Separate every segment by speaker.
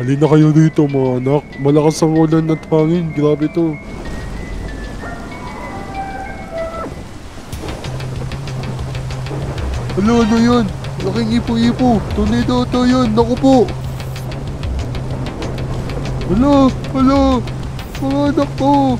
Speaker 1: Halina kayo dito mga anak. Malakas ang ulan at hangin. Grabe to. Ano yan? Laking ipo-ipo. Tornado ito yan. Naku po. Hala. Mga anak ko.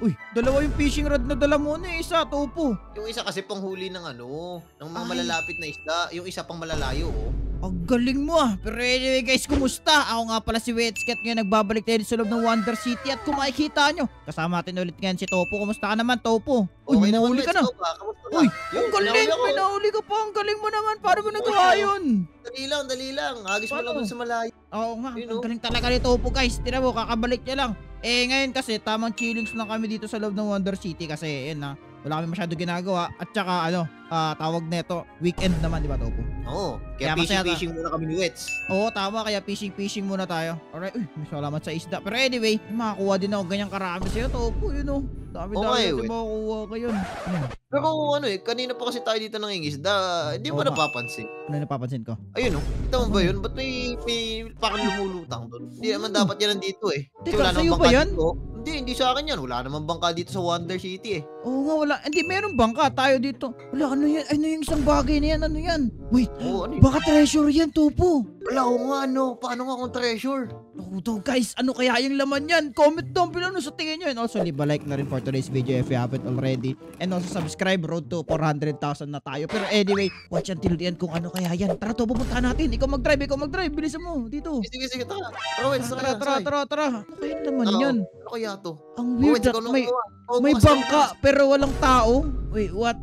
Speaker 2: Uy, dalawa yung fishing rod na dala mo na isa, Topo.
Speaker 3: Yung isa kasi panghuli ng ng mga
Speaker 2: Ay.
Speaker 3: malalapit na isda. Yung isa pang malalayo, oh.
Speaker 2: Ang galing mo ah. Pero anyway guys, kumusta? Ako nga pala si Wetscat ngayon. Nagbabalik tayo sa loob ng Wonder City. At kung makikita nyo, kasama natin ulit ngayon si Topo. Kumusta ka naman, Topo? Uy, may nahuli ka na.
Speaker 3: Kamusta ka?
Speaker 2: Uy,
Speaker 3: Yun,
Speaker 2: ang galing.
Speaker 3: pinahuli ako.
Speaker 2: May nahuli ka pa. Ang galing mo naman. Paano mo nagawa yun?
Speaker 3: Dali lang. Agis mo
Speaker 2: Paano?
Speaker 3: lang dun sa malayo.
Speaker 2: Oo nga,
Speaker 3: Yun,
Speaker 2: ang
Speaker 3: oh.
Speaker 2: galing talaga ni Topo guys. Tira mo, kakabalik niya lang. Ngayon kasi tamang chillings lang kami dito sa loob ng Wonder City kasi yun na. Wala kami masyado ginagawa. At saka tawag neto, weekend naman, di ba Topo?
Speaker 3: Oo.
Speaker 2: Kaya
Speaker 3: Kaya
Speaker 2: masaya
Speaker 3: fishing muna kami ni Wets.
Speaker 2: Oo, tama. Kaya fishing muna tayo. Alright. Uy, may salamat sa isda. Pero anyway, makakuha din ako ganyang karami sa'yo, Topo. Yun o. Dami-dami
Speaker 3: Okay,
Speaker 2: natin
Speaker 3: wait.
Speaker 2: makakuha ka yun.
Speaker 3: Pero kanina pa kasi tayo dito nangingisda. Hindi mo
Speaker 2: Oo nga.
Speaker 3: napapansin.
Speaker 2: Ano yung napapansin ko?
Speaker 3: Ayun, oh. Kita mo ba yun? Ba't may parang lumulutang doon? Hindi naman dapat yan nandito eh. Kasi
Speaker 2: Teka,
Speaker 3: wala namang
Speaker 2: sa'yo ba
Speaker 3: bangka
Speaker 2: yan?
Speaker 3: dito. Hindi sa akin yan. Wala namang bangka dito sa Wonder City eh.
Speaker 2: Oo nga, wala. Hindi, meron bangka tayo dito. Wala, ano yan? Ano yung isang bagay na yan? Ano yan? Wait,
Speaker 3: Oo, ano yun?
Speaker 2: baka treasure yan, Topo.
Speaker 3: Wala ko nga Paano nga kung treasure?
Speaker 2: Naku daw guys, ano kaya yung laman yan? Comment down below no sa tingin nyo. And also leave a like na rin for today's video if you haven't already. And also subscribe, road to 400,000 na tayo. Pero anyway, watch until the end kung ano kaya yan. Tara to, pupuntahan natin. Ikaw mag-drive. Bilisan mo. Dito.
Speaker 3: Sige, tara. Tara, Wets,
Speaker 2: Tara. Ano kaya yung laman
Speaker 3: Oo.
Speaker 2: yan?
Speaker 3: Ano kaya to?
Speaker 2: Ang
Speaker 3: Oh,
Speaker 2: weird
Speaker 3: Wets,
Speaker 2: that
Speaker 3: ikaw na
Speaker 2: may...
Speaker 3: kumuha. Oo,
Speaker 2: May
Speaker 3: bukas,
Speaker 2: bangka
Speaker 3: bukas.
Speaker 2: pero walang tao. Wait, what?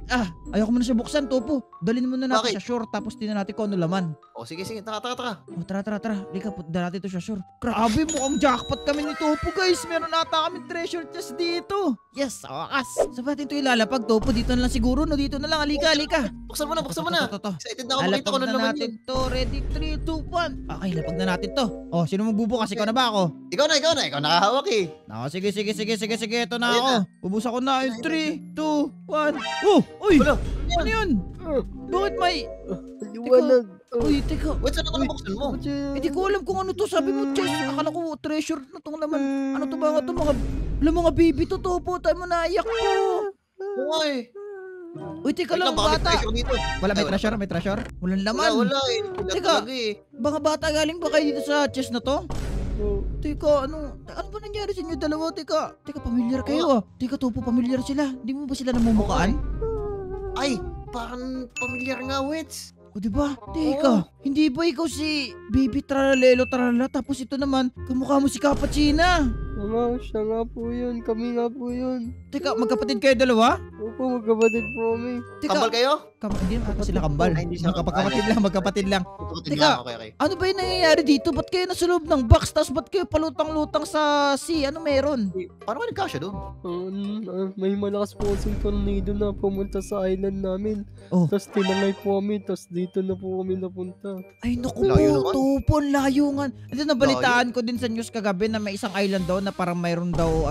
Speaker 2: Ayoko muna siya buksan, Topo. Dalhin muna natin
Speaker 3: Bakit?
Speaker 2: sa shore tapos tingnan natin kung ano laman.
Speaker 3: Oh, sige. Tara.
Speaker 2: Oh, tara. Lika, punta natin to sa shore. Grabe, mukhang jackpot kami ni Topo, guys. Meron ata kami treasure chest dito. Yes, sa wakas. Saan natin ito ilalapag, Topo? Dito na lang siguro, no? Dito na lang. Halika.
Speaker 3: Buksan mo na.
Speaker 2: To.
Speaker 3: Excited na ako makita ko
Speaker 2: Lalapag
Speaker 3: na
Speaker 2: na
Speaker 3: naman
Speaker 2: natin
Speaker 3: yun.
Speaker 2: to. Ready, 3, 2, 1. Okay, lapag na natin to. Oh, sino magbubukas? Ikaw na ba ako?
Speaker 3: Ikaw na. Ikaw nakahawak eh.
Speaker 2: Sige. Ito na
Speaker 3: Ayun
Speaker 2: ako. Bubuksan ko na. 3, 2, 1. Oh, uy!
Speaker 3: Wala.
Speaker 2: Ano yun? Bakit may...
Speaker 4: Liwanag.
Speaker 2: Uy, teka.
Speaker 3: Wets, ano ka nabuksan mo?
Speaker 2: Hindi ko alam kung ano to. Sabi mo, chest. Akala ko treasure na tong laman. Ano to ba nga to? Mga baby to, Topo. Tayo mo naiyak ko.
Speaker 3: Oo nga eh.
Speaker 2: Uy, teka
Speaker 3: Wait
Speaker 2: lang,
Speaker 3: baka may
Speaker 2: bata.
Speaker 3: treasure dito.
Speaker 2: Wala, may treasure? Walang laman.
Speaker 3: Wala eh. Wala
Speaker 2: Teka.
Speaker 3: talaga eh.
Speaker 2: Mga bata, galing ba kayo dito sa chest na to?
Speaker 4: Oh,
Speaker 2: Teka, ano ba nangyari sa inyo dalawa? Teka, pamilyar kayo ah. Teka, Topo, pamilyar sila. Hindi mo ba sila namumukaan?
Speaker 3: Ay, parang pamilyar nga, Wets.
Speaker 2: O diba? Teka, hindi ba ikaw si Baby Tralalelo Tralala tapos ito naman, kamukha mo si Cappuccina?
Speaker 4: siya nga po yun. Kami nga po yun.
Speaker 2: Teka, magkapatid kayo dalawa?
Speaker 4: Opo, magkabadid po kami.
Speaker 3: Kambal kayo?
Speaker 2: Hindi naman sila kambal.
Speaker 3: Ay, hindi sila
Speaker 2: Magkapatid lang.
Speaker 3: Kapatid
Speaker 2: Teka.
Speaker 3: lang, okay.
Speaker 2: Ano ba yung nangyayari dito? Ba't kayo nasa loob ng box? Tapos ba't kayo palutang-lutang sa sea? Ano meron?
Speaker 3: Paano ka nagkasya doon?
Speaker 4: May malakas po kasing tornado na pumunta sa island namin.
Speaker 2: Oh.
Speaker 4: Tapos tinangay po kami. Tapos dito na po kami napunta.
Speaker 2: Ay naku
Speaker 3: Layo
Speaker 2: po,
Speaker 3: naman.
Speaker 2: Topo, ang layo nga. Ito nabalitaan ko din sa news kagabi na may isang island daw na parang mayroon daw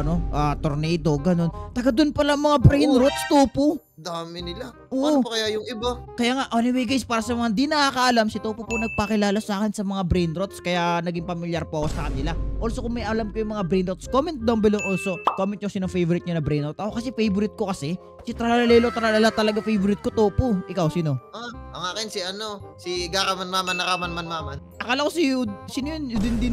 Speaker 2: tornado, ganun. Taga doon pala mga brain
Speaker 3: Oo.
Speaker 2: rots, Topo.
Speaker 3: Dami nila.
Speaker 2: Oo.
Speaker 3: Paano pa kaya yung iba?
Speaker 2: Kaya nga, anyway guys, para sa mga di nakakaalam, si Topo po nagpakilala sa akin sa mga brain rots, kaya naging familiar po ako sa kanila. Also, kung may alam ko yung mga brain rots, comment down below also. Comment nyo sino favorite nyo na brain rot. Ako kasi favorite ko kasi, si Tralalelo Tralala talaga favorite ko, Topo. Ikaw, sino?
Speaker 3: Ang akin si Garaman Maman Naraman Man Maman.
Speaker 2: Akala ko si sino yun? Din.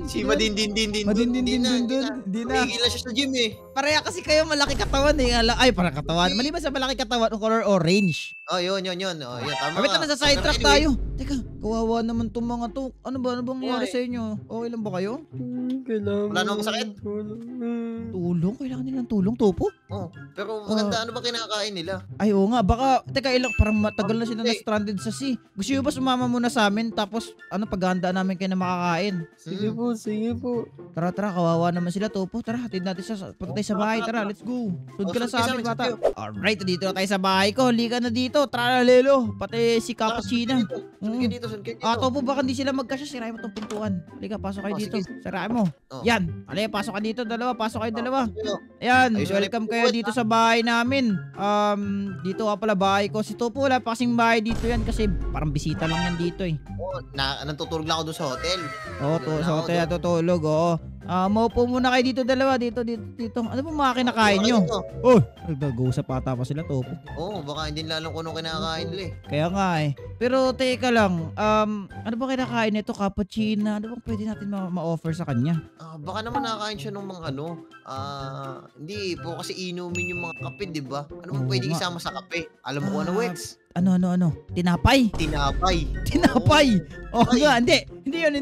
Speaker 3: Si
Speaker 2: Sino yun?
Speaker 3: Madindindindindindin.
Speaker 2: Di na.
Speaker 3: Tumigil na siya sa gym eh.
Speaker 2: Pareha kasi kayo malaki katawan eh. Ay, parang katawan. Maliban sa malaki katawan, ang color orange.
Speaker 3: Oh, yun. Oh, yun, tama
Speaker 2: Kami
Speaker 3: ka.
Speaker 2: na sa sidetrack
Speaker 3: Pero anyway,
Speaker 2: tayo. Teka, kawawa naman tong mga to. Ano bang nangyari
Speaker 3: Why?
Speaker 2: sa inyo? Okay lang ba kayo?
Speaker 4: Kailangan.
Speaker 3: Wala namang sakit?
Speaker 2: Tulong? Kailangan nilang tulong, Topo?
Speaker 3: Oh, pero maganda, ano ba kinakain nila?
Speaker 2: Ay, oo nga. Baka, teka, parang matagal na sila
Speaker 3: Hindi.
Speaker 2: na-stranded sa sea. Gusto nyo ba sumama muna sa amin? Tapos, paghahanda namin kayo na makakain?
Speaker 4: Sige po.
Speaker 2: Tara, kawawa naman sila, Topo. Tara, hatid natin sa, pagkatay sa bahay. Tara, let's go. Sunod ka lang sa amin,
Speaker 3: sunod
Speaker 2: bata.
Speaker 3: kayo.
Speaker 2: Alright, dito na tayo sa bahay ko. Halika na dito. Tara, Lelo. Pati si Cappuccino.
Speaker 3: Sunod kayo dito, sunod kayo dito.
Speaker 2: Topo, baka hindi sila magkasya. Sirahin mo tong pintuan. Halika, pasok kayo dito.
Speaker 3: Sige.
Speaker 2: Sirahin mo.
Speaker 3: Oh.
Speaker 2: Yan. Halika, pasok ka dito. Dalawa, pasok kayo dalawa.
Speaker 3: Sige,
Speaker 2: Ayan,
Speaker 3: Ayos,
Speaker 2: welcome
Speaker 3: ulit.
Speaker 2: kayo dito sa bahay namin. Dito nga pala bahay ko. Si Topo, wala pa kasing bahay dito yan kasi parang bisita lang yan dito eh.
Speaker 3: Natutulog lang ako doon sa hotel.
Speaker 2: Oo, sa hotel tutulog, oo. Maupo muna kayo dito dalawa. Dito. Ano po mga kinakain nyo? Oh, nag-uusap ata pa sila, Topo.
Speaker 3: Oo, baka hindi nila alam kung anong kinakain nila eh.
Speaker 2: Kaya nga eh. Pero teka lang, ano ba kinakain nito? Cappuccino? Ano bang pwede natin ma-offer sa kanya?
Speaker 3: Baka naman nakakain siya ng mga hindi po kasi inumin yung mga kape, di ba? Ano bang
Speaker 2: Oo
Speaker 3: pwedeng
Speaker 2: nga.
Speaker 3: isama sa kape? Alam mo kung ano, Wets?
Speaker 2: Ano? Tinapay?
Speaker 3: Tinapay.
Speaker 2: Tinapay! Oh,
Speaker 3: Ay.
Speaker 2: nga, hindi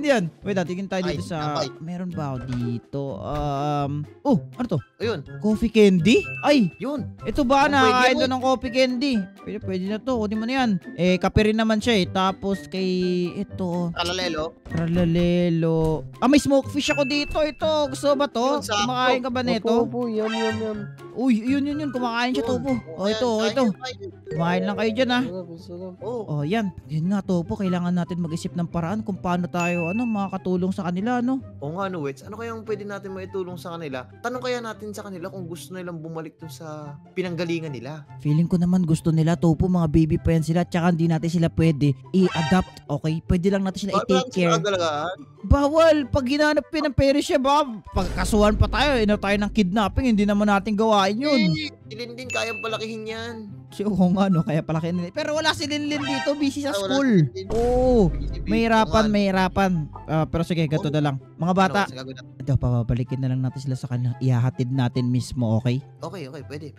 Speaker 2: yun. Wait, tingin tayo dito
Speaker 3: Ay,
Speaker 2: sa...
Speaker 3: tinapay.
Speaker 2: Meron ba ako dito? Ano to?
Speaker 3: Ayun,
Speaker 2: Coffee candy? Ay,
Speaker 3: yun.
Speaker 2: ito ba
Speaker 3: Oh,
Speaker 2: nakakain
Speaker 3: pwede
Speaker 2: to ng coffee candy? Pwede na to. Kunin mo na yan. Kape rin naman siya eh. Tapos kay... Ito.
Speaker 3: Talalelo.
Speaker 2: Tralalelo. May smoke fish ako dito. Ito. Gusto ba to?
Speaker 3: Yun, sakto.
Speaker 2: Kumakain ka ba nito?
Speaker 4: Opo, yum.
Speaker 2: Uy, yun. Kumakain siya, Topo. Ito. Kumain lang kayo dyan, ha?
Speaker 4: Sarap.
Speaker 3: Oh,
Speaker 2: Yan. Yun nga, Topo. Kailangan natin mag-isip ng paraan kung paano tayo, makakatulong sa kanila, no?
Speaker 3: oo nga no, Wets. Ano kayang pwede natin maitulong sa kanila? Tanong kaya natin sa kanila kung gusto nilang bumalik dun sa pinanggalingan nila.
Speaker 2: Feeling ko naman gusto nila, Topo. Mga baby pa yan sila. Tsaka hindi natin sila pwede i-adapt, okay? Pwede lang natin sila i-take care. Bawal. Pag ginanap ng pera siya, baka pagkasuhan pa tayo. Tayo ng kidnapping. Hindi naman natin gawain yun.
Speaker 3: Silin din, kayang palakihin yan.
Speaker 2: Oo nga, no? Kaya pala nila. Pero wala si Linlin dito. Busy sa
Speaker 3: Wala
Speaker 2: school.
Speaker 3: si Linlin.
Speaker 2: Oo.
Speaker 3: Busy-busy.
Speaker 2: Mahirapan. Pero sige, gato na lang. Mga bata,
Speaker 3: Ano, gagawin natin?
Speaker 2: ito, papabalikin na lang natin sila sa kanila. Ihahatid natin mismo, okay?
Speaker 3: Okay, pwede.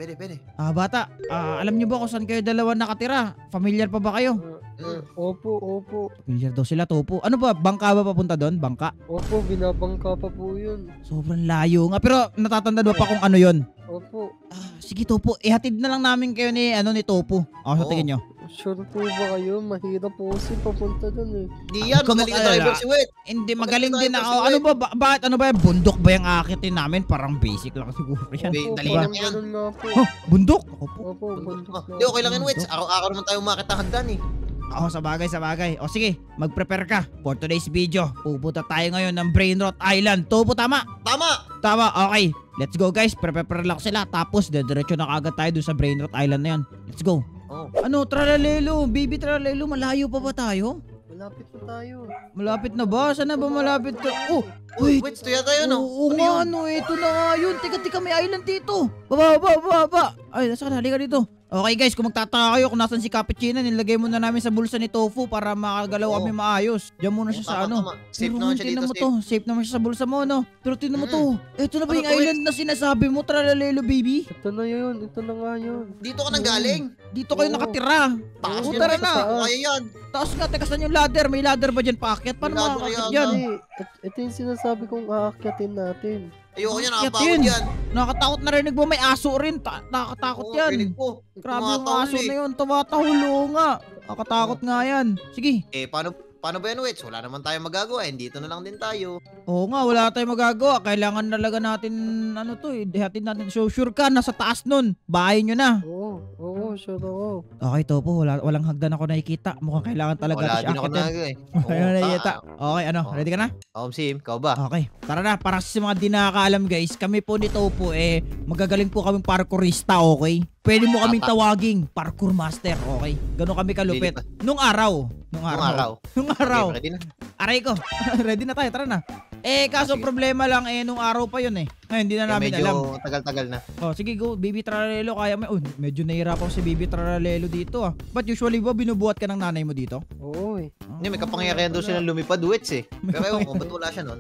Speaker 2: Bata, alam niyo ba kung saan kayo dalawa nakatira? Familiar pa ba kayo?
Speaker 4: Opo.
Speaker 2: Familiar daw sila, Topo. Ano ba? Bangka ba papunta doon? Bangka?
Speaker 4: Opo, binabangka pa po yun.
Speaker 2: Sobrang layo nga. Pero natatanda ba pa kung ano yon?
Speaker 4: Opo.
Speaker 2: Sige, Topo. Ihatid na lang namin kayo ni Topo. Sa
Speaker 3: Oo.
Speaker 2: tingin nyo.
Speaker 4: Sure po ba kayo? Mahirap po kasi papunta dun eh.
Speaker 3: Di yan,
Speaker 2: Huwag ka
Speaker 3: magaling na
Speaker 2: mag-alala.
Speaker 3: driver si Wet.
Speaker 2: Hindi,
Speaker 3: Magaling
Speaker 2: magaling din
Speaker 3: tayo,
Speaker 2: ako.
Speaker 3: Boss
Speaker 2: Ano
Speaker 3: Wet.
Speaker 2: ba? Bakit? Ano ba yan? Bundok ba yung akitin namin? Parang basic lang siguro yan.
Speaker 3: Wait,
Speaker 4: Opo,
Speaker 3: dali
Speaker 4: parang
Speaker 3: lang yan.
Speaker 4: ganun nga po.
Speaker 2: Bundok? Opo.
Speaker 4: Opo, bundok na.
Speaker 3: Di, okay lang yan, Wets. Araw-araw naman tayo makita hagdan eh.
Speaker 2: Sa bagay. O sige, mag-prepare ka for today's video. Pupunta tayo ngayon ng Brainrot Island. Topo, tama?
Speaker 3: Tama!
Speaker 2: Okay. Let's go guys. Prepare lang sila. Tapos, diretso na kagad tayo dun sa Brainrot Island na yan. Let's go.
Speaker 3: Oh.
Speaker 2: Tralalelo? Baby Tralalelo, malayo pa ba tayo?
Speaker 4: Malapit na tayo.
Speaker 2: Malapit na ba? Saan na ba malapit ka? Oh,
Speaker 3: Uy,
Speaker 2: wait.
Speaker 3: Wets, ito yata yun,
Speaker 2: Oo
Speaker 3: Ano
Speaker 2: nga,
Speaker 3: yun?
Speaker 2: ito na nga yun. Teka, may island dito. Baba. Ay, nasa ka, halika dito. Okay guys, kung magtataka kayo kung nasan si Cappuccino, nilagay muna namin sa bulsa ni Tofu para makagalaw kami maayos. Diyan muna siya sa
Speaker 3: Tama. Safe
Speaker 2: Pero
Speaker 3: naman siya
Speaker 2: tingnan
Speaker 3: dito,
Speaker 2: mo
Speaker 3: safe.
Speaker 2: to. Safe naman siya sa bulsa mo, no? Pero tingnan mo to. Ito na ba
Speaker 3: Ano
Speaker 2: yung
Speaker 3: to,
Speaker 2: island na sinasabi mo, Tralalelo, baby?
Speaker 4: Ito na yun. Ito na nga yun.
Speaker 3: Dito ka nang galing.
Speaker 2: Dito kayo
Speaker 4: Oo.
Speaker 2: nakatira.
Speaker 3: Taas
Speaker 4: Oo,
Speaker 3: yun,
Speaker 2: tara
Speaker 3: Wets.
Speaker 2: na.
Speaker 3: Kung kaya yan.
Speaker 2: Taas nga, teka, saan yung ladder? May ladder ba dyan paakyat? Paano
Speaker 3: May ladder
Speaker 2: makakakit
Speaker 3: yan.
Speaker 2: dyan?
Speaker 4: Hindi. Ito yung sinasabi kong aakyatin natin.
Speaker 3: Ayoko yan,
Speaker 2: Akyat
Speaker 3: nakapagod
Speaker 2: yun.
Speaker 3: yan.
Speaker 2: Nakakatakot na rinig mo, may aso rin. Nakakatakot
Speaker 3: Oo,
Speaker 2: yan.
Speaker 3: rinig ko.
Speaker 2: Grabe yung
Speaker 3: Tumatahol
Speaker 2: aso
Speaker 3: eh.
Speaker 2: na yun. Tumatahulo nga. Nakakatakot nga yan. Sige.
Speaker 3: Paano ba yan, Wets? Wala naman tayo magagawa. Dito na lang din tayo.
Speaker 2: Oo nga, wala tayong magagawa. Kailangan talaga natin, ihatid natin. So, sure ka, nasa taas nun. Bahay nyo na.
Speaker 4: Oo, sure ako.
Speaker 2: Okay, Topo. Walang hagdan ako nakikita. Mukhang kailangan talaga
Speaker 3: Wala
Speaker 2: natin
Speaker 3: din
Speaker 2: siya
Speaker 3: ako
Speaker 2: akitin.
Speaker 3: nagawa eh.
Speaker 2: Wala na nakikita. Okay,
Speaker 3: Oo.
Speaker 2: ready ka na?
Speaker 3: Sim, ikaw ba?
Speaker 2: Okay. Tara na, para sa mga di nakakaalam guys, kami po ni Topo magagaling po kaming parkourista, okay? Pwede mo kaming tawaging parkour master, okay? Ganon kami kalupit. Nung araw.
Speaker 3: Nung araw. Okay, ready na.
Speaker 2: Aray ko. Ready na tayo, tara na. Kaso
Speaker 3: Sige.
Speaker 2: problema lang nung araw pa yun Ngayon, hindi na namin
Speaker 3: medyo
Speaker 2: alam.
Speaker 3: tagal-tagal na.
Speaker 2: Sige, go. Baby Tralalelo, kaya medyo nahihirapan si Baby Tralalelo dito But usually ba, binubuhat ka ng nanay mo dito?
Speaker 4: Oo eh.
Speaker 3: Hindi, may kapangyarihan daw silang lumipad, Wets eh. Pero ewan ko, ba't wala siya nun?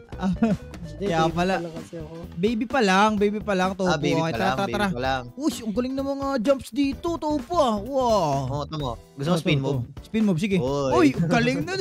Speaker 4: Hindi,
Speaker 2: Kaya
Speaker 4: baby
Speaker 2: pala.
Speaker 4: lang kasi ako.
Speaker 2: Baby pa lang, Topo.
Speaker 3: Baby
Speaker 2: Okay,
Speaker 3: pa lang,
Speaker 2: tara,
Speaker 3: baby
Speaker 2: tara.
Speaker 3: pa lang.
Speaker 2: Uy, ang galing ng mga jumps dito, Topo Wow.
Speaker 3: Tama. Gusto mo spin move?
Speaker 2: Spin move, sige.
Speaker 3: Oy.
Speaker 2: Uy, galing nun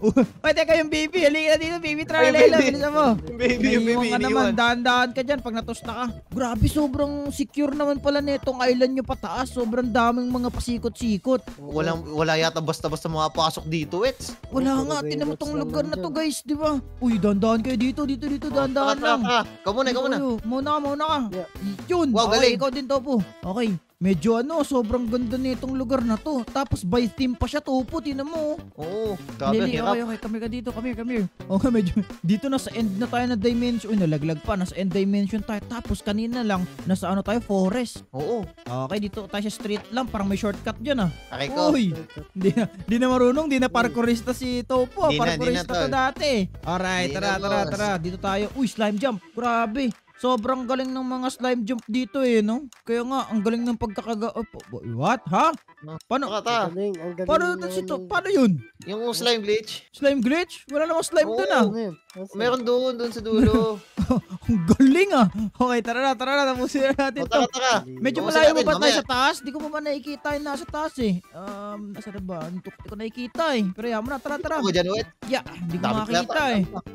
Speaker 2: Uy, teka yung baby. Halika na dito, Baby Tralalelo.
Speaker 3: baby.
Speaker 2: Bilisan mo.
Speaker 3: Baby,
Speaker 2: Naiiwan ka naman. dahan-dahan ka dyan pag natusta ka. Grabe, sobrang secure naman pala nitong island nyo pataas. Sobrang daming mga pasikot-sikot.
Speaker 3: Wala yata basta-basta makapasok dito, Wets.
Speaker 2: Wala nga, tinan mo tong lugar na to guys, di ba? Uy, dahan-dahan kayo dito, dahan-dahan lang.
Speaker 3: Ikaw muna.
Speaker 2: Muna ka.
Speaker 4: Yeah.
Speaker 2: Yun.
Speaker 3: Wow,
Speaker 2: Okay,
Speaker 3: galing.
Speaker 2: ikaw din, Topo. Okay. Medyo sobrang ganda nitong lugar na to. Tapos by theme pa siya, Topo. Tinan mo.
Speaker 3: Oo, grabe,
Speaker 2: Lili,
Speaker 3: hirap.
Speaker 2: okay, come here ka dito. Come here. Okay, medyo, dito na sa end na tayo na dimension. Uy, nalaglag pa. Nasa end dimension tayo. Tapos kanina lang, nasa tayo, forest.
Speaker 3: Oo,
Speaker 2: Okay, dito tayo sa street lang. Parang may shortcut dyan
Speaker 3: aray ko.
Speaker 2: Uy, di na marunong. Di na parkourista si Topo.
Speaker 3: Di na,
Speaker 2: Parkourista to
Speaker 3: tol.
Speaker 2: dati. Alright,
Speaker 3: Di
Speaker 2: tara.
Speaker 3: na, boss.
Speaker 2: Dito tayo. Uy, slime jump. Grabe. Sobrang galing ng mga slime jump dito no? Kaya nga, ang galing ng what? Ha? Paano?
Speaker 3: Ang
Speaker 4: Ang galing
Speaker 2: Paano yun?
Speaker 3: Yung slime glitch.
Speaker 2: Slime glitch? Wala namang slime
Speaker 3: Oo.
Speaker 2: dun
Speaker 4: Ano yun?
Speaker 3: Meron doon sa dulo.
Speaker 2: Ang galing Okay, tara na. Tapusin na natin to.
Speaker 3: Taka.
Speaker 2: Medyo
Speaker 3: Tapusin
Speaker 2: malayo mo
Speaker 3: natin,
Speaker 2: ba tayo
Speaker 3: mamaya.
Speaker 2: sa taas? Di ko pa nakikita yung nasa taas Nasa na ba? Di ko nakikita Pero yan mo na, tara.
Speaker 3: Ako dyan, Wets.
Speaker 2: Yeah, di ko
Speaker 3: Dami
Speaker 2: makita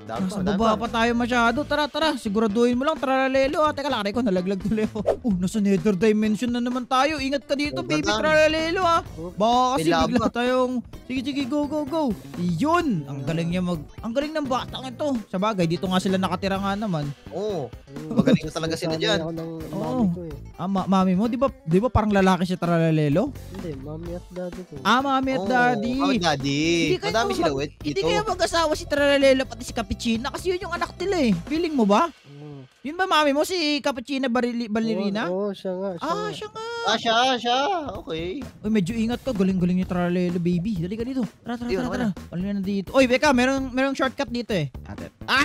Speaker 3: Dami
Speaker 2: Nasa baba pa tayo masyado. Tara. Siguraduhin mo lang, tralalelo Teka lang, ko nalaglag tuloy ako. Nasa nether dimension na naman tayo. Ingat ka dito,
Speaker 3: Huwag
Speaker 2: baby,
Speaker 3: lang.
Speaker 2: tralalelo Baka kasi
Speaker 3: May lava.
Speaker 2: bigla tayong sige, go. Yun, ang galing ng batang ito. Sa bagay, dito nga sila nakatira nga naman.
Speaker 3: Oo. Magaling na talaga sila dyan.
Speaker 4: Ako ng
Speaker 2: Oo.
Speaker 4: mami ko eh.
Speaker 2: Mami mo, di ba parang lalaki siya tralalelo?
Speaker 4: Hindi, mami at daddy ko.
Speaker 2: Mami at
Speaker 3: Oo,
Speaker 2: daddy.
Speaker 3: Mami at daddy.
Speaker 2: Hindi kayo
Speaker 3: Madami sila, Wets.
Speaker 2: Hindi
Speaker 3: dito.
Speaker 2: kaya mag-asawa si Tralalelo pati si Cappuccina kasi yun yung anak nila Feeling mo ba?
Speaker 4: Oo.
Speaker 2: Yun ba mami mo si Cappuccina Ballerina?
Speaker 4: Oo, siya nga.
Speaker 2: Siya nga.
Speaker 3: Siya. Okay.
Speaker 2: Uy, medyo ingat ka. Galing-galing yung Tralalelo, baby. Dali ka dito. Tara.
Speaker 3: Ayun,
Speaker 2: Tara. Galing na dito. Uy, Beka, merong shortcut dito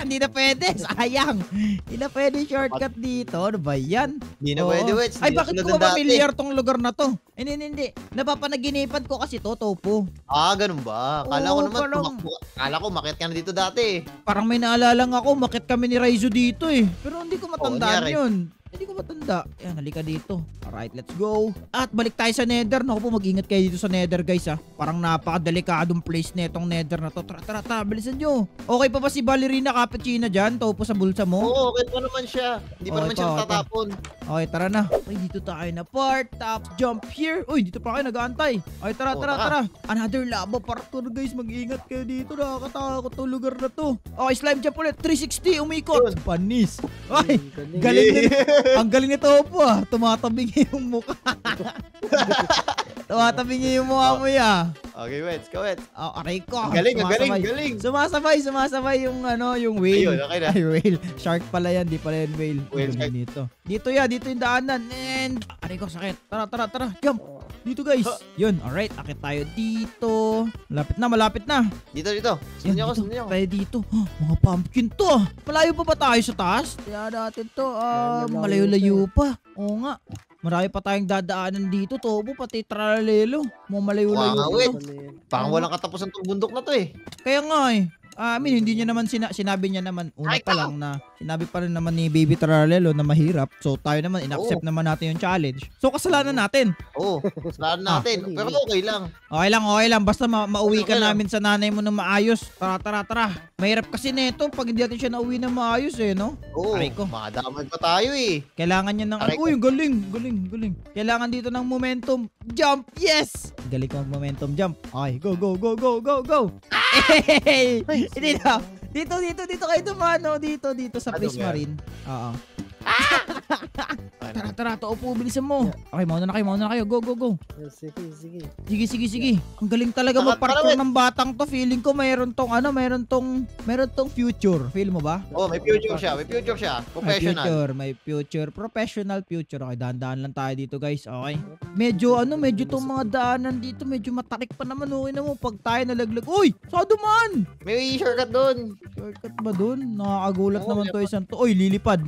Speaker 2: hindi na pwede. Sayang. Hindi na pwede shortcut dito. Ano ba yan?
Speaker 3: Hindi na
Speaker 2: Oo.
Speaker 3: pwede, Wets.
Speaker 2: Ay,
Speaker 3: Hindi na
Speaker 2: bakit
Speaker 3: tulad
Speaker 2: ko
Speaker 3: ng
Speaker 2: ba
Speaker 3: dati.
Speaker 2: familiar tong lugar na to? Hindi. Napapanaginipan ko kasi to, Topo.
Speaker 3: Ganun ba? Kala ko
Speaker 2: Oo,
Speaker 3: naman,
Speaker 2: parang-
Speaker 3: kala ko makit ka na dito dati.
Speaker 2: Parang may naalala nga ako, makit kami ni Raizo dito Pero hindi ko matandaan
Speaker 3: nangyari.
Speaker 2: yun. Hindi ko matanda. Yan, halika dito. Alright, let's go. At balik tayo sa nether. Naku po, mag-ingat kayo dito sa nether, guys Parang napakadelikadong place na itong nether na to. Tara, bilisan nyo. Okay pa ba si Ballerina Cappuccina dyan? Topo sa bulsa mo?
Speaker 3: Oo, okay pa naman siya. Hindi pa naman siya
Speaker 2: Okay pa.
Speaker 3: natatapon.
Speaker 2: Okay, tara na. Okay, dito tayo na part. Top jump here. Uy, dito pa kayo nag-aantay. Okay, tara. Another lava parkour, guys. Mag-ingat kayo dito. Nakakatakot to lugar na to. Okay, slime jump ulit. 360, umikot. Panis. Okay, galing na. Ang galing nito po Tumatabing yung mukha. Tumatabing yung mukha mo
Speaker 3: Okay, Wets, Wets.
Speaker 2: Aray ko.
Speaker 3: Galing.
Speaker 2: Sumasabay yung whale.
Speaker 3: Ayun, okay na.
Speaker 2: Ay, whale. Shark pala yan, di pala yan whale.
Speaker 3: Whale
Speaker 2: Ang
Speaker 3: shark.
Speaker 2: galing dito yung daanan. And, aray ko, sakit. Tara. Jump. Dito, guys. Yun, alright. Akit tayo dito. Malapit na.
Speaker 3: Dito.
Speaker 2: Yan,
Speaker 3: Sunod niyo ako.
Speaker 2: tayo dito. Mga pumpkin to Malayo pa ba tayo sa taas? Kaya natin to. Malayo-layo pa. Oo nga. Marami pa tayong dadaanan dito, Tobo, pati Tralalelo. Mga malayo-layo
Speaker 3: Wow,
Speaker 2: pa
Speaker 3: wait.
Speaker 2: to.
Speaker 3: Parang walang katapusan tong bundok na to eh.
Speaker 2: Kaya nga hindi niya naman sinabi niya naman una
Speaker 3: Ay,
Speaker 2: pa lang na sinabi pa rin naman ni Baby Tralalelo na mahirap. So tayo naman inaccept
Speaker 3: Oo.
Speaker 2: naman natin yung challenge. So kasalanan natin.
Speaker 3: Oo, kasalanan natin.
Speaker 4: Hindi.
Speaker 3: Pero okay lang.
Speaker 2: Okay lang. Basta mauwi ka
Speaker 3: Okay lang.
Speaker 2: namin sa nanay mo ng maayos. Tara. Mahirap kasi nito pag hindi natin siya nauwi ng maayos no?
Speaker 3: Oo,
Speaker 2: Aray ko.
Speaker 3: madamay pa tayo eh.
Speaker 2: Kailangan niya ng
Speaker 3: Aray ko.
Speaker 2: uy, galing. Kailangan dito ng momentum. Jump! Yes! Galing ko mag-momentum jump. Okay, go. Hey! Hindi na. Dito kayo dumano. Dito sa Prismarine. Oo. Tara, upo, bilisan mo. Okay, mauna na kayo. Go. Sige. Ang galing talaga mag-parkour ng batang to. Feeling ko mayroon tong future. Feel mo ba?
Speaker 3: Oo, may future siya. Professional.
Speaker 2: May future. Professional future. Okay, dahan-dahan lang tayo dito, guys. Okay. Medyo tong mga daanan dito, medyo matarik pa naman. Okay na mo, pag tayo nalaglag. Uy! Saan dumaan?
Speaker 3: May shortcut doon.
Speaker 2: Shortcut ba dun? Nakakagulat
Speaker 3: Oo,
Speaker 2: naman to isang to. Uy, lilipad.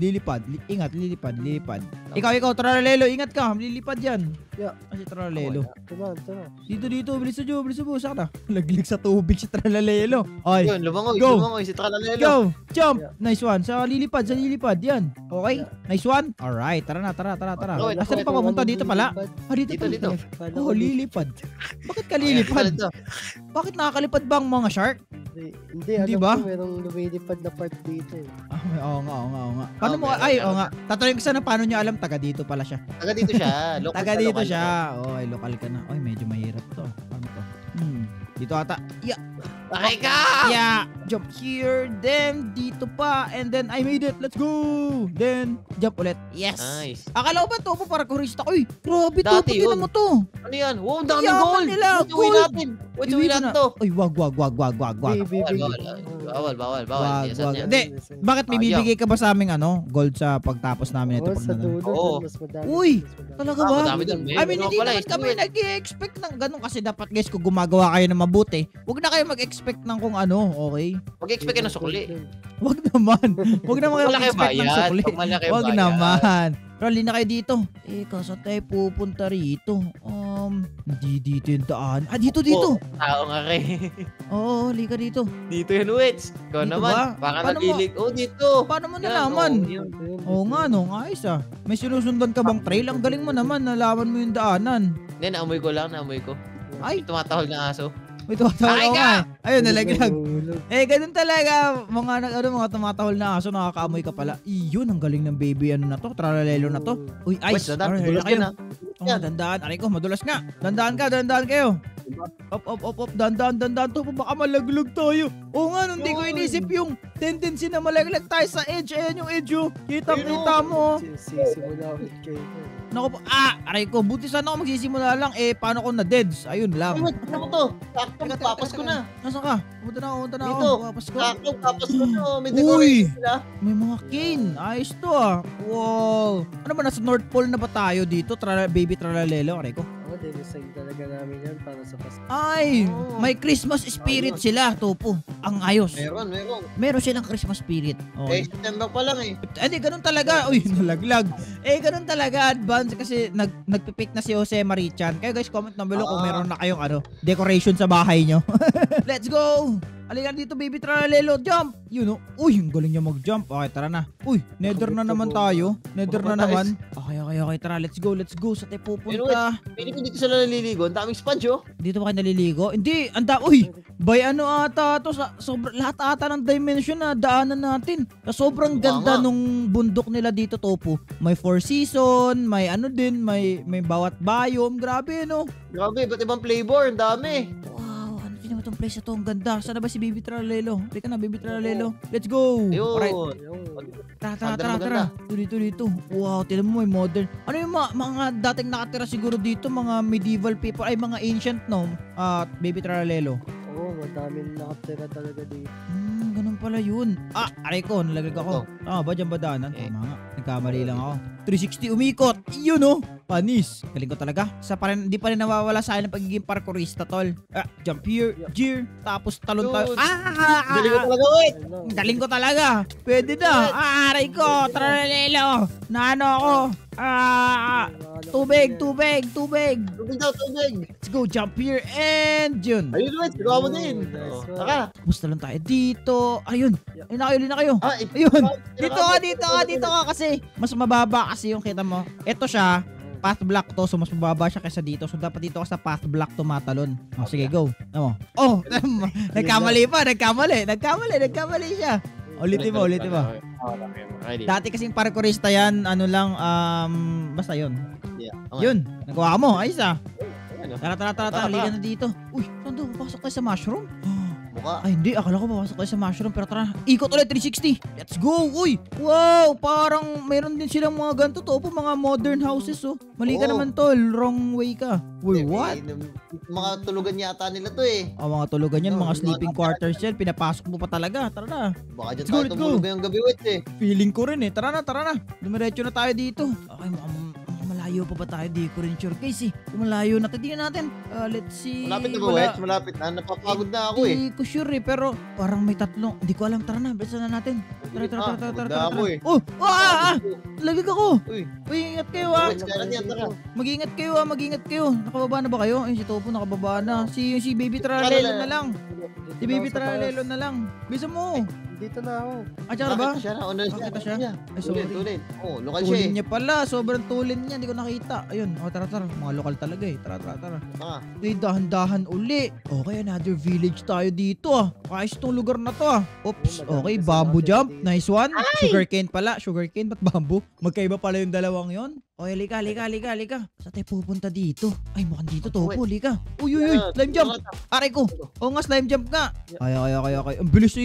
Speaker 2: Ingat, lilipad. Ikaw, Tralalelo, ingat ka. Lilipad yan.
Speaker 4: Yeah.
Speaker 2: Kasi Tralalelo.
Speaker 4: Tara.
Speaker 2: Dito. Bilisan mo. Saan ka? Laglig sa tubig si Tralalelo. Ay,
Speaker 3: Yun, lumangoy
Speaker 2: Go.
Speaker 3: si Tralalelo.
Speaker 2: go! Jump!
Speaker 4: Yeah.
Speaker 2: Nice one. Sa lilipad. Yan. Okay? Nice one? Alright, tara na.
Speaker 3: Okay,
Speaker 2: Nasaan
Speaker 3: okay.
Speaker 2: pa papunta? Dito pala? Dito.
Speaker 3: Dito.
Speaker 2: Oh, lilipad. Bakit ka lilipad?
Speaker 3: Dito.
Speaker 2: Bakit nakakalipad ba ang mga shark?
Speaker 4: Hindi,
Speaker 2: Hindi
Speaker 4: alam
Speaker 2: ba?
Speaker 4: ko merong lumilipad na part dito eh.
Speaker 2: Oo nga. Paano mo,
Speaker 3: meron,
Speaker 2: ay,
Speaker 3: meron.
Speaker 2: oo nga. Tatanungin ko sana paano nyo alam, taga dito pala siya.
Speaker 3: Taga dito siya. Local
Speaker 2: Taga
Speaker 3: na
Speaker 2: dito
Speaker 3: local
Speaker 2: siya.
Speaker 3: na.
Speaker 2: Oh, ay, lokal ka na. Ay, medyo mahirap to. Paano to? Dito ata. Yeah.
Speaker 3: Sakay ka!
Speaker 2: Yeah. Jump here. Then, dito pa. And then, I made it. Let's go. Then, jump ulit. Yes.
Speaker 3: Nice.
Speaker 2: Akala ko ba to po para kurista? Uy, grabe to.
Speaker 3: Dati
Speaker 2: Tingnan
Speaker 3: yun.
Speaker 2: mo to.
Speaker 3: Ano yan? Wow, ang daming
Speaker 2: Yaman
Speaker 3: gold!
Speaker 2: nila,
Speaker 3: Wait, uwi
Speaker 2: gold!
Speaker 3: natin! Wait, uwi
Speaker 2: Iwi ko
Speaker 3: natin
Speaker 2: na.
Speaker 3: to!
Speaker 2: Uy, wag.
Speaker 3: Bawal.
Speaker 2: Wag.
Speaker 3: Bilisan yan.
Speaker 2: Hindi. Bakit may
Speaker 3: Ayaw.
Speaker 2: bibigay ka ba sa aming gold sa pagtapos namin ito?
Speaker 4: Oo,
Speaker 2: Pag
Speaker 4: sa
Speaker 2: na-
Speaker 4: dulo.
Speaker 3: Oo.
Speaker 4: Mas madami.
Speaker 2: Uy,
Speaker 4: mas madami.
Speaker 2: talaga
Speaker 3: Ah,
Speaker 2: ba?
Speaker 3: madami dun. May
Speaker 2: I mean,
Speaker 3: ano
Speaker 2: hindi
Speaker 3: pala,
Speaker 2: naman kami
Speaker 3: Stuart.
Speaker 2: nag-expect ng ganun kasi dapat guys, kung gumagawa kayo ng mabuti, huwag na kayo mag-expect ng kung ano, okay?
Speaker 3: Mag-expect ka ng sukli.
Speaker 2: Huwag naman. Huwag naman kayo
Speaker 3: Malaki
Speaker 2: mag-expect ng
Speaker 3: bayad.
Speaker 2: sukli.
Speaker 3: Pag malaki
Speaker 2: Huwag
Speaker 3: bayad.
Speaker 2: naman. Rolly na kayo dito. Kaso tayo pupunta rito. Hindi dito yung daan. Dito.
Speaker 3: Tao nga kay.
Speaker 2: Oo, halika dito.
Speaker 3: Dito yun, Wits. Ikaw
Speaker 2: Dito
Speaker 3: naman.
Speaker 2: ba?
Speaker 3: Baka
Speaker 2: Paano mo-
Speaker 3: nabilig. Oh, dito.
Speaker 2: Paano mo
Speaker 3: Yan,
Speaker 2: nalaman?
Speaker 3: oh, yun.
Speaker 2: Oo nga, no. Ayos May sinusundan ka bang trail? Ang galing mo naman. Nalaman mo yung daanan.
Speaker 3: Hindi, naamoy ko lang. Naamoy ko.
Speaker 2: Ay,
Speaker 3: Tumatahol na aso.
Speaker 2: may tumatawag
Speaker 3: Ay,
Speaker 2: ako
Speaker 3: ka!
Speaker 2: nga. Ayun, nalaglag.
Speaker 4: Nahulog.
Speaker 2: Ganun talaga. Mga tumatahol na aso, nakakaamoy ka pala. Iyon, ang galing ng baby na to. Tralalelo na to. Uy,
Speaker 3: Wits,
Speaker 2: ice.
Speaker 3: dadan.
Speaker 2: Alright,
Speaker 3: Dulas
Speaker 2: kayo.
Speaker 3: yan, ah.
Speaker 2: Oh, dandaan. Aray ko, madulas nga. Dandaan kayo. Up. Dandaan. To, baka malaglag tayo. Oo nga, hindi ko
Speaker 3: Yun.
Speaker 2: inisip yung tendency na malaglag tayo sa edge. Ayan yung edge, oh. Kitang-kita mo, oh.
Speaker 4: Sisimula ulit kayo.
Speaker 2: Naku po, aray ko, buti sana ako magsisimula lang, paano ko na-deads? Ayun lang.
Speaker 3: Ay, wait, ano ko to? Sakto, papas ko na.
Speaker 2: Nasaan ka? Pumunta na ako.
Speaker 3: Dito.
Speaker 2: Papas ko.
Speaker 3: Sakto, papas ko na. Oh, may
Speaker 2: Uy!
Speaker 3: decoration sila.
Speaker 2: May mga cane. Ayos to, Wow. Ano ba, nasa North Pole na ba tayo dito? Baby tralalelo, aray ko.
Speaker 4: Oo, dinesign talaga namin yan para sa Pasko.
Speaker 2: Ay,
Speaker 3: Oh.
Speaker 2: may Christmas spirit
Speaker 3: Ayos.
Speaker 2: sila, Topo. Ang ayos.
Speaker 3: Meron.
Speaker 2: Meron silang Christmas spirit. Okay.
Speaker 3: September pa lang eh.
Speaker 2: Hindi, ganun talaga. Uy, nalaglag. Ganun talaga. Advance kasi nagpipick na si Jose Marichan. Kaya guys, comment down below kung meron na kayong decoration sa bahay nyo. Let's go! Halika dito, baby tralalelo. Jump! Yun, Uy, ang galing niya mag-jump. Okay, tara na. Uy, nether na naman tayo. Nether na naman. Okay, tara. Let's go. Sa tayo pupunta.
Speaker 3: Piling dito sila naliligo. Ang daming sponge oh.
Speaker 2: Dito ba kayo naliligo? Hindi, uy, by ata to, lahat ata ng dimension na daanan natin. Sobrang ganda
Speaker 3: nga.
Speaker 2: nung bundok nila dito, Topo. May 4 season, may may bawat biome, grabe
Speaker 3: Grabe, iba't ibang flavor. Ang dami.
Speaker 2: Wow, ano din naman tong place na to, ang ganda. Saan na ba si Baby Tralalelo? Halika na, Baby Tralalelo. Let's go! Alright,
Speaker 3: Ayun.
Speaker 2: tara.
Speaker 3: Maganda.
Speaker 2: Dito. Wow, tinan mo, may modern. Ano yung mga dating nakatira siguro dito, mga medieval people, ay mga ancient, no? Baby Tralalelo.
Speaker 4: Oo, madaming nakatira talaga dito.
Speaker 2: Ganun pala yun. Aray ko, nalaglag ako. Tama ba, dyan ba daanan? Tama nga, nagkamali lang ako. 360 umikot. Yun panis. Galing ko talaga. Di pa rin nawawala sa akin ang pagiging parkourista, tol. Jump here, gear, tapos talon tayo.
Speaker 3: Dude. Galing ko talaga, wait.
Speaker 2: Galing ko talaga. Pwede na. Aray ko, tralalelo. Naano ako. Tubig.
Speaker 3: Tubig daw, tubig.
Speaker 2: Let's go, jump here and yun.
Speaker 3: Ayun, wait. Gawa mo din.
Speaker 4: Nice one.
Speaker 3: Saka.
Speaker 2: Basta lang tayo dito. Ayun. Ayun na kayo. Ayun. Dito ka kasi mas mababa kasi yung kita mo. Ito siya, path block to, so mas mababa siya kaysa dito. So dapat dito ka sa path block tumatalon. Sige, go. Ano mo? Nagkamali siya. Ulitin mo. Dati kasing parkourista yan, basta yun. Yun, nagawa mo, ayos Tara, liga na dito. Uy, saan doon? Papasok tayo sa mushroom?
Speaker 3: Mukha.
Speaker 2: Ay, hindi. Akala ko papasok tayo sa mushroom. Pero tara, ikot ulit 360. Let's go. Uy, wow. Parang mayroon din silang mga ganito to. Mga modern houses, Mali ka naman, tol. Wrong way ka. Uy, what?
Speaker 3: Mga tulugan yata nila to eh.
Speaker 2: Mga tulugan yan, mga
Speaker 3: Mga
Speaker 2: sleeping quarters yan. Pinapasok mo pa talaga. Tara na.
Speaker 3: Baka dyan
Speaker 2: Let's go,
Speaker 3: tayo
Speaker 2: let's go.
Speaker 3: tumulog ngayong gabi, wait eh.
Speaker 2: Feeling ko rin Tara na. Dumiretso na tayo dito. Okay, malayo pa ba tayo? Di ko rin sure. Guys, kung malayo na, tingnan natin. Let's see.
Speaker 3: Malapit na ba, wait? Malapit na. Napapagod na ako eh.
Speaker 2: Hindi ko sure pero parang may tatlong. Hindi ko alam. Tara na, bilisan na natin. Tara.
Speaker 3: Pagod na ako eh.
Speaker 2: Lagig ako.
Speaker 3: Uy,
Speaker 2: Uy, ingat kayo
Speaker 3: wait, kaya yan, tara.
Speaker 2: Mag-ingat kayo. Nakababa na ba kayo? Si Topo nakababa na. Si Baby Tralalelo na lang. Si Baby Tralalelo na lang. Bisa mo.
Speaker 4: Dito na ako.
Speaker 2: Ah, dyan ka ba?
Speaker 3: Nakita siya na. Una
Speaker 2: Nakita siya? Ay, sorry.
Speaker 3: Tulin. Oh, lokal siya
Speaker 2: Tulin
Speaker 3: eh.
Speaker 2: niya pala. Sobrang tulin niya. Hindi ko nakita. Ayun. O, tara. Mga lokal talaga eh. Tara.
Speaker 3: Ah,
Speaker 2: Ay, dahan-dahan uli. Okay, another village tayo dito ah. Ayos itong lugar na to ah. Oops.
Speaker 4: Oh,
Speaker 2: Okay,
Speaker 4: madami
Speaker 2: bamboo
Speaker 4: kasi
Speaker 2: jump.
Speaker 4: natin
Speaker 2: Nice one. Sugarcane pala. Sugarcane, ba't bamboo? Magkaiba pala yung dalawang yon. Okay, lika. Saan tayo pupunta dito? Ay, mukhang dito to po. Lika. Uy. Slime jump. Aray ko. Oo nga, slime jump nga. Ay. Ang bilis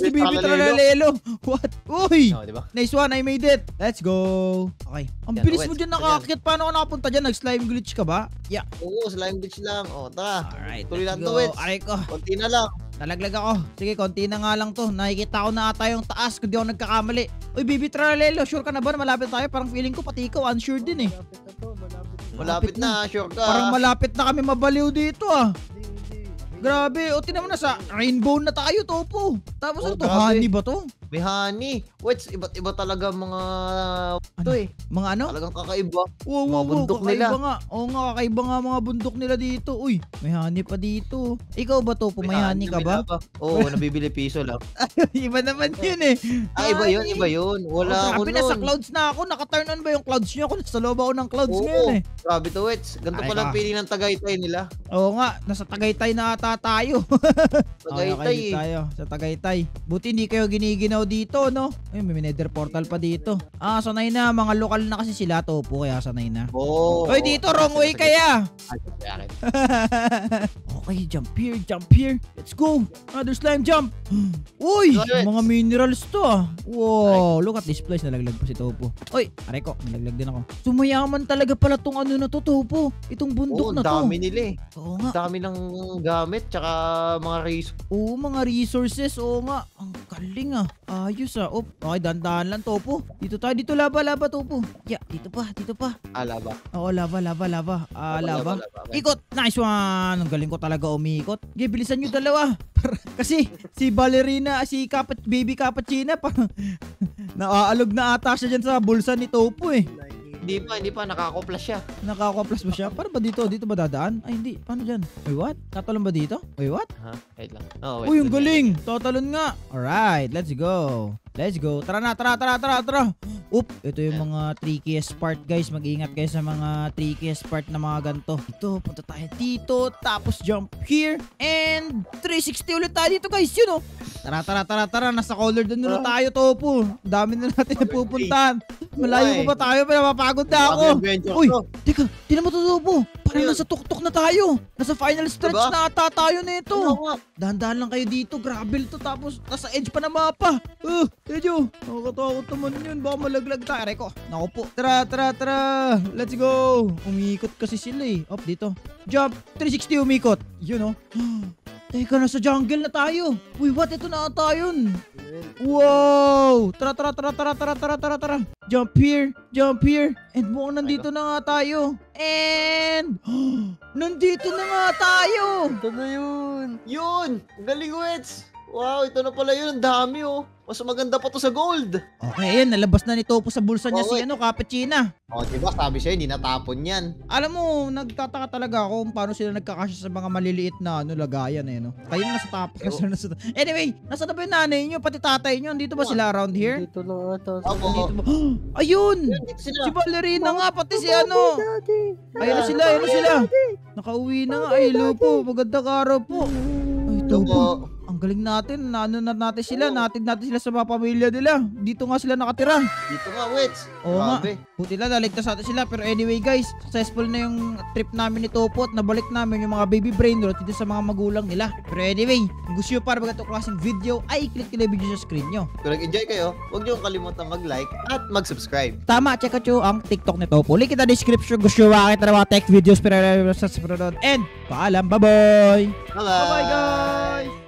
Speaker 2: ni Baby Tralalelo. What? Uy!
Speaker 3: oh, di ba?
Speaker 2: Nice one, I made it. Let's go. Okay. Ang
Speaker 3: Yan,
Speaker 2: bilis mo
Speaker 3: wet.
Speaker 2: dyan nakakakit. Paano ka nakapunta dyan? Nag-slime glitch ka ba? Yeah.
Speaker 3: Oo, slime beach lang. Oh, tara.
Speaker 2: Alright,
Speaker 3: Tuloy
Speaker 2: let's
Speaker 3: lang to,
Speaker 2: go.
Speaker 3: Wets.
Speaker 2: Aray ko.
Speaker 3: Konti na lang.
Speaker 2: Nalaglag ako. Sige, konti na nga lang to. Nakikita ko na ata yung taas kung di ako nagkakamali. Uy, Baby Tralalelo, sure ka na ba na malapit tayo? Parang feeling ko pati ikaw unsure din eh.
Speaker 4: Malapit na to,
Speaker 3: Malapit na, sure ka.
Speaker 2: Parang malapit na kami mabaliw dito ah.
Speaker 4: Hindi.
Speaker 2: Grabe. O, tinan mo na sa rainbow na tayo, Topo. Tapos
Speaker 3: Oh,
Speaker 2: ano to?
Speaker 3: grabe.
Speaker 2: Honey ba to?
Speaker 3: May honey. Wets, iba't iba talaga mga... Ito eh.
Speaker 2: Mga ano?
Speaker 3: Talagang kakaiba.
Speaker 2: Wow,
Speaker 3: Mga bundok
Speaker 2: kakaiba
Speaker 3: nila.
Speaker 2: nga. Oo nga, kakaiba nga mga bundok nila dito. Uy, may honey pa dito. Ikaw ba to? May honey ka ba?
Speaker 3: Oo, nabibili piso lang.
Speaker 2: Iba naman yun eh.
Speaker 3: Ah, iba yun. Wala ako
Speaker 2: Grabe, nasa
Speaker 3: nun.
Speaker 2: clouds na ako. Naka-turn on ba yung clouds nyo? Ako nasa loob ako ng clouds ngayon eh.
Speaker 3: Grabe to, Wets. Ganito
Speaker 2: Aray
Speaker 3: palang
Speaker 2: ka.
Speaker 3: piling ng Tagaytay nila.
Speaker 2: Oo nga, nasa Tagaytay na ata tayo.
Speaker 3: Tagaytay
Speaker 2: Okay,
Speaker 3: eh.
Speaker 2: tayo sa Tagaytay. Buti hindi kayo giniginaw dito, no? Ay, may nether portal pa dito. Ah, sanay na. Mga lokal na kasi sila, Topo. Kaya sanay na.
Speaker 3: Oo.
Speaker 2: Hoy, dito, wrong way kaya.
Speaker 3: Ay, kaya.
Speaker 2: Okay, jump here. Let's go. Another slime jump. Uy,
Speaker 3: Alright.
Speaker 2: mga minerals to ah. Wow, look at this place. Nalaglag pa si Topo. Uy, aray ko, nalaglag din ako. Sumayaman talaga pala tong ano na to, Topo. Itong bundok
Speaker 3: Oo,
Speaker 2: na to.
Speaker 3: dami nila eh.
Speaker 2: Oo nga.
Speaker 3: Dami ng gamit, tsaka mga race.
Speaker 2: Oo, mga resources. Oo nga. Ang galing ah. Ayos ah. Oh, okay, dandahan lang, Topo. Dito tayo. Dito laba, Topo. Yeah, dito pa.
Speaker 3: Ala ba?
Speaker 2: Oo, lava. Ah, lava.
Speaker 3: Okay.
Speaker 2: Ikot! Nice one! Ang galing ko talaga umikot. Okay, bilisan nyo dalawa. Kasi si ballerina, si baby Cappuccina, parang naaalog na ata siya dyan sa bulsa ni Topo eh.
Speaker 3: Hindi pa. Nakakoplas siya.
Speaker 2: Nakaka-plus ba siya? Paano ba dito? Dito ba dadaan? Ay, hindi. Paano dyan? Wait, what? Tatalon ba dito? Wait, what?
Speaker 3: Ha? Wait lang. Oh, wait.
Speaker 2: Uy, ang galing! Tatalon nga! Alright, let's go. Tara na. Oop, ito yung mga trickiest part, guys. Mag-ingat kayo sa mga trickiest part na mga ganito. Dito, punta tayo dito. Tapos jump here. And 360 ulit tayo dito, guys. Yun, oh. Tara. Nasa color doon na tayo, Topo. Dami na natin napupuntahan. Malayo pa ba tayo? Pinapapagod na ako. Uy, teka. Tinan mo to, Topo. Parang
Speaker 3: Ayun.
Speaker 2: nasa tuktok na tayo. Nasa final stretch
Speaker 3: Diba?
Speaker 2: na ata tayo nito.
Speaker 3: Oo nga.
Speaker 2: Dahan-dahan lang kayo dito. Gravel to. Tapos nasa edge pa ng mapa. Medyo. Nakakatakot naman yun. Baka malaglag tayo. Aray ko. Naku po. Tara. Let's go. Umikot kasi sila eh. Up dito. Jump. 360 umikot. Yun oh. Teka, nasa jungle na tayo. Uy, what? Ito na ata yun. Wow! Tara. Jump here. And mukhang nandito na nga tayo. And nandito na nga tayo.
Speaker 4: Ito na yun.
Speaker 3: Yun! Galing, Wets! Wow, ito na pala yun. Ang dami oh. Mas maganda pa to sa gold.
Speaker 2: Okay, ayan. Nalabas na ni Topo sa bulsa niya si
Speaker 3: Okay.
Speaker 2: Cappuccina.
Speaker 3: Oh, diba? Sabi sa'yo, hindi natapon yan.
Speaker 2: Alam mo, nagtataka talaga ako kung paano sila nagkakasya sa mga maliliit na lagayan eh, no? Kayo nasa tapos. Anyway, nasa na ba yung nanay nyo? Pati tatay nyo? Dito ba sila around here?
Speaker 4: Dito lang ata.
Speaker 3: Opo.
Speaker 2: Dito ba? Ayun!
Speaker 3: Yun, dito sila.
Speaker 2: Si Ballerina nga, pati si ano. Ayun na sila. Nakauwi na nga. Ay, Lupo. Magandang araw po. Ay,
Speaker 3: Ito
Speaker 2: Topo.
Speaker 3: po.
Speaker 2: Ang galing natin. Naano na natin sila. Natin sila sa mga pamilya nila. Dito nga sila nakatira.
Speaker 3: Dito nga, Wets.
Speaker 2: Oo nga.
Speaker 3: Grabe.
Speaker 2: Buti lang, naligtas natin sila. Pero anyway guys, successful na yung trip namin ni Topo at nabalik namin yung mga baby brain rot dito sa mga magulang nila. Pero anyway, kung gusto nyo para magandang klaseng video, ay click nyo na yung video sa screen nyo.
Speaker 3: Kung nag-enjoy kayo, huwag niyo kalimutan mag-like at mag-subscribe.
Speaker 2: Tama, check out nyo ang TikTok ni Topo. Link in the description. Gusto nyo makakita ng mga tech videos. Pero sa sunod. And paalam, bye-bye!
Speaker 3: Bye-bye!
Speaker 2: Bye-bye guys!